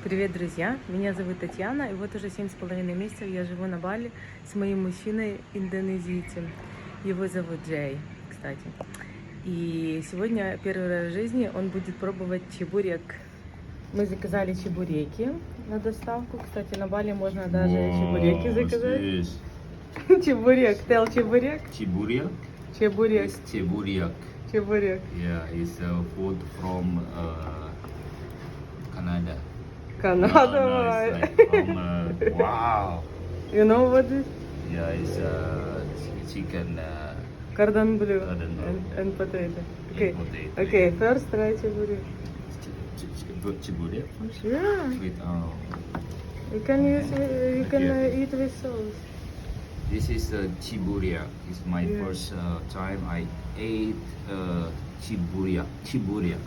Привет, друзья! Меня зовут Татьяна, и вот уже 7,5 месяцев я живу на Бали с моим мужчиной индонезийцем. Его зовут Джей, кстати. И сегодня первый раз в жизни он будет пробовать чебурек. Мы заказали чебуреки на доставку. Кстати, на Бали можно даже чебуреки заказать. Чебурек, тел чебурек? Чебурек? Чебурек. It's чебурек. Чебурек. Yeah, it's a food from Canada. Canada. No, it's like from, wow. You know what is? Yeah, it's chicken. Cordon bleu Cordon bleu. and potato. Okay. Potato. Okay, first try chebурек. Чебурек first? Yeah. With, You can use you can Okay. eat with sauce. this is chiburiak. It's my Yeah. first time I ate chiburiak. Chiburiak.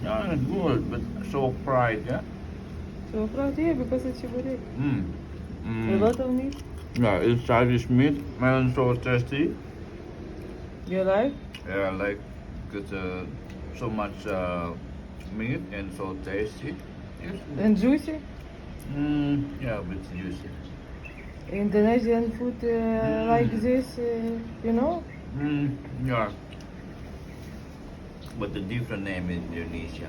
Yeah, good, but so fried, yeah? So proud, yeah, because it's chebурek. A Mm. lot of meat. Yeah, inside is meat, and so tasty. You like? Yeah, I like because so much meat and so tasty. Yes. And juicy. Yeah, but juicy. Indonesian food like this, you know? Yeah. But the different name in Indonesia.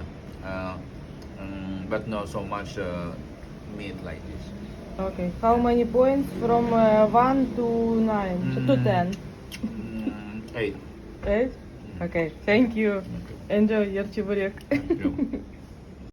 But not so much meat like this. Okay. How many points from 1 to 9 to 10? 8. 8? Okay. Thank you. Okay. Enjoy your chebурек. Thank you.